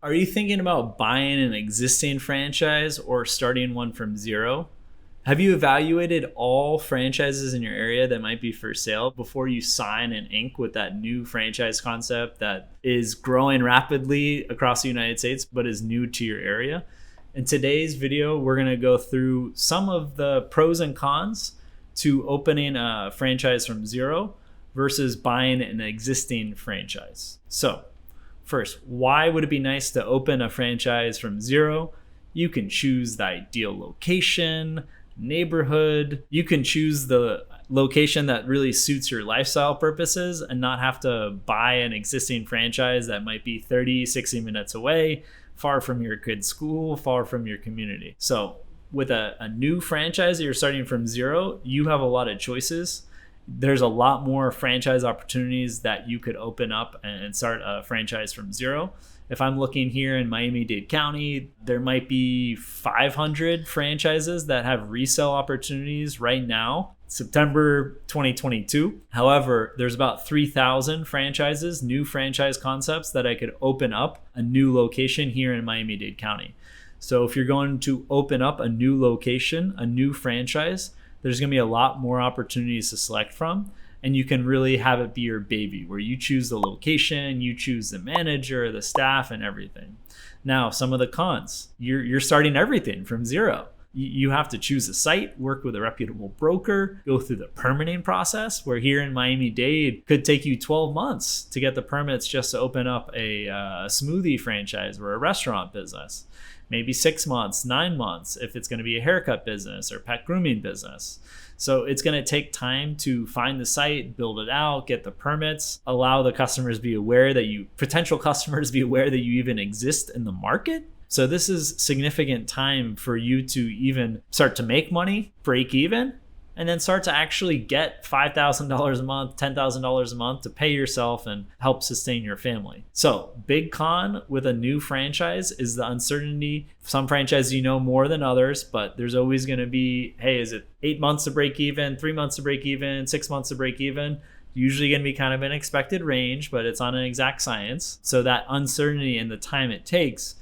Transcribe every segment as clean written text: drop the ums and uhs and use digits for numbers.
Are you thinking about buying an existing franchise or starting one from zero? Have you evaluated all franchises in your area that might be for sale before you sign and ink with that new franchise concept that is growing rapidly across the United States but is new to your area? In today's video, we're going to go through some of the pros and cons to opening a franchise from zero versus buying an existing franchise. So, first, why would it be nice to open a franchise from zero? You can choose the ideal location, neighborhood. You can choose the location that really suits your lifestyle purposes and not have to buy an existing franchise that might be 30, 60 minutes away, far from your kid's school, far from your community. So with a new franchise that you're starting from zero, you have a lot of choices. There's a lot more franchise opportunities that you could open up and start a franchise from zero. If I'm looking here in Miami-Dade County, there might be 500 franchises that have resale opportunities right now, September 2022. However, there's about 3,000 franchises, new franchise concepts that I could open up a new location here in Miami-Dade County. So if you're going to open up a new location, a new franchise, there's going to be a lot more opportunities to select from, and you can really have it be your baby where you choose the location, you choose the manager, the staff, and everything. Now, some of the cons, you're starting everything from zero. You have to choose a site, work with a reputable broker, go through the permitting process, where here in Miami-Dade it could take you 12 months to get the permits just to open up a smoothie franchise or a restaurant business. Maybe 6 months, 9 months if it's going to be a haircut business or pet grooming business. So it's going to take time to find the site, build it out, get the permits, allow the customers be aware that potential customers be aware that you even exist in the market. So this is significant time for you to even start to make money, break even, and then start to actually get $5,000 a month, $10,000 a month to pay yourself and help sustain your family. So big con with a new franchise is the uncertainty. Some franchises you know more than others, but there's always going to be, hey, is it 8 months to break even, 3 months to break even, 6 months to break even? Usually going to be kind of an expected range, but it's on an exact science. So that uncertainty and the time it takes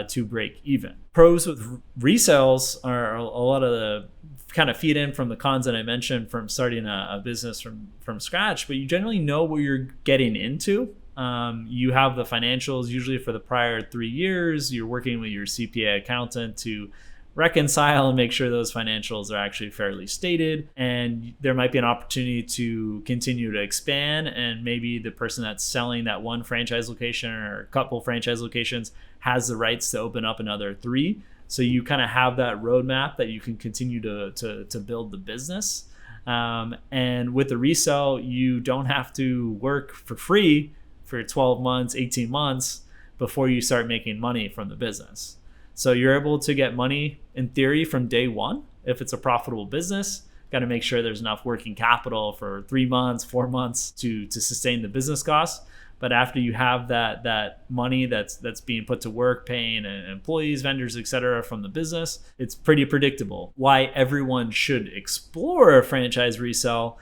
to break even. Pros with resales are a lot of the kind of feed in from the cons that I mentioned from starting a business from scratch, but you generally know what you're getting into. You have the financials usually for the prior 3 years. You're working with your CPA accountant to reconcile and make sure those financials are actually fairly stated, and there might be an opportunity to continue to expand, and maybe the person that's selling that one franchise location or a couple franchise locations has the rights to open up another 3. So you kind of have that roadmap that you can continue to build the business. And with the resale, you don't have to work for free for 12 months, 18 months before you start making money from the business. So you're able to get money in theory from day one if it's a profitable business. Got to make sure there's enough working capital for 3 months, 4 months to sustain the business costs. But after you have that money that's being put to work, paying employees, vendors, etc. from the business, it's pretty predictable. Why everyone should explore a franchise resale,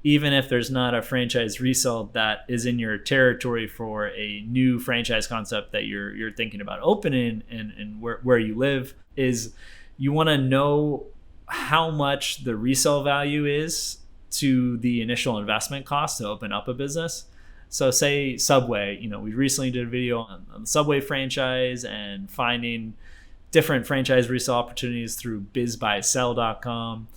even if there's not a franchise resale that is in your territory for a new franchise concept that you're thinking about opening and where you live, is you want to know how much the resale value is to the initial investment cost to open up a business. So say Subway, we recently did a video on the Subway franchise and finding different franchise resale opportunities through bizbuysell.com.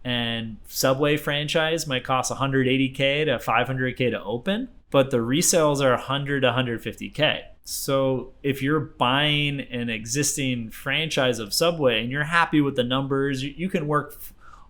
And Subway franchise might cost $180K to $500K to open, but the resales are $100 to $150K. So if you're buying an existing franchise of Subway and you're happy with the numbers, you can work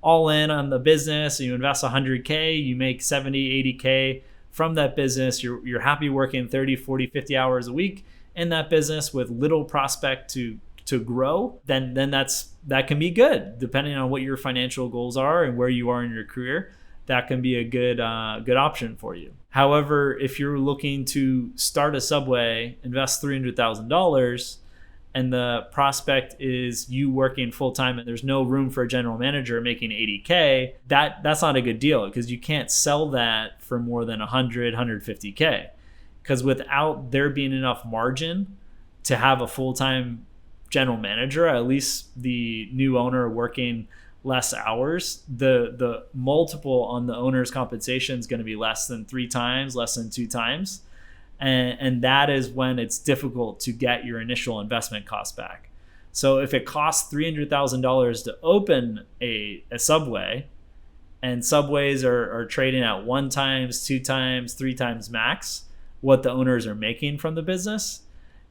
all in on the business. You invest $100K, you make $70, $80K from that business. You're happy working 30, 40, 50 hours a week in that business with little prospect to grow, then that can be good. Depending on what your financial goals are and where you are in your career, that can be a good option for you. However, if you're looking to start a Subway, invest $300,000, and the prospect is you working full time and there's no room for a general manager making $80K, that's not a good deal, because you can't sell that for more than $100, $150K. Because without there being enough margin to have a full-time general manager, at least the new owner working less hours, the multiple on the owner's compensation is going to be less than 3 times, less than 2 times. And that is when it's difficult to get your initial investment cost back. So if it costs $300,000 to open a Subway, and Subways are trading at 1 times, 2 times, 3 times max what the owners are making from the business,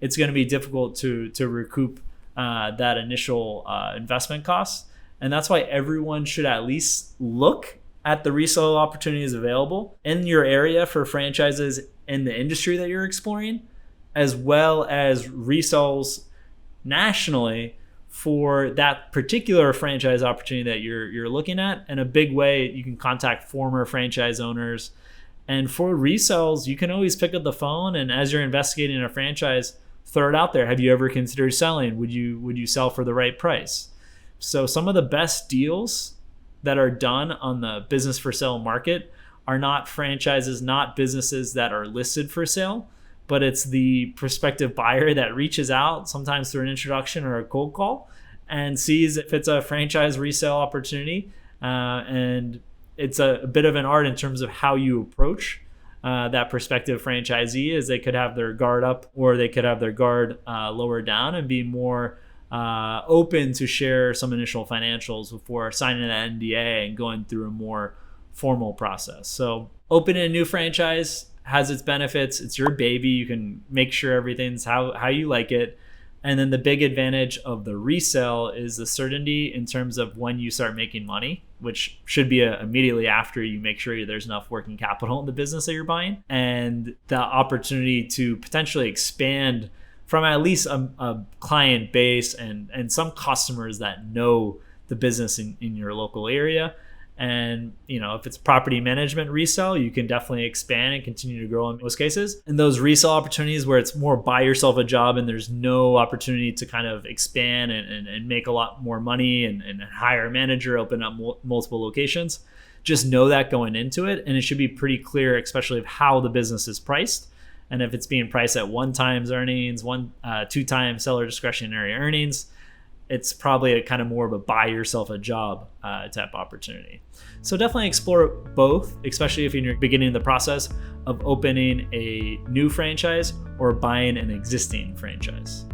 it's going to be difficult to recoup that initial investment cost. And that's why everyone should at least look at the resale opportunities available in your area for franchises in the industry that you're exploring, as well as resales nationally for that particular franchise opportunity that you're looking at. In a big way, you can contact former franchise owners. And for resales, you can always pick up the phone, and as you're investigating a franchise, throw it out there. Have you ever considered selling? Would you sell for the right price? So some of the best deals that are done on the business for sale market are not franchises, not businesses that are listed for sale, but it's the prospective buyer that reaches out, sometimes through an introduction or a cold call, and sees if it's a franchise resale opportunity. And it's a bit of an art in terms of how you approach that prospective franchisee, as they could have their guard up or they could have their guard lower down and be more open to share some initial financials before signing an NDA and going through a more formal process. So opening a new franchise has its benefits. It's your baby. You can make sure everything's how you like it. And then the big advantage of the resale is the certainty in terms of when you start making money, which should be immediately after you make sure there's enough working capital in the business that you're buying, and the opportunity to potentially expand from at least a client base and some customers that know the business in your local area. And if it's property management resale, you can definitely expand and continue to grow in most cases. And those resale opportunities where it's more buy yourself a job and there's no opportunity to kind of expand and make a lot more money and hire a manager, open up multiple locations, just know that going into it. And it should be pretty clear, especially of how the business is priced. And if it's being priced at 1 times earnings, 2 times seller discretionary earnings, it's probably a kind of more of a buy yourself a job type opportunity. So definitely explore both, especially if you're beginning the process of opening a new franchise or buying an existing franchise.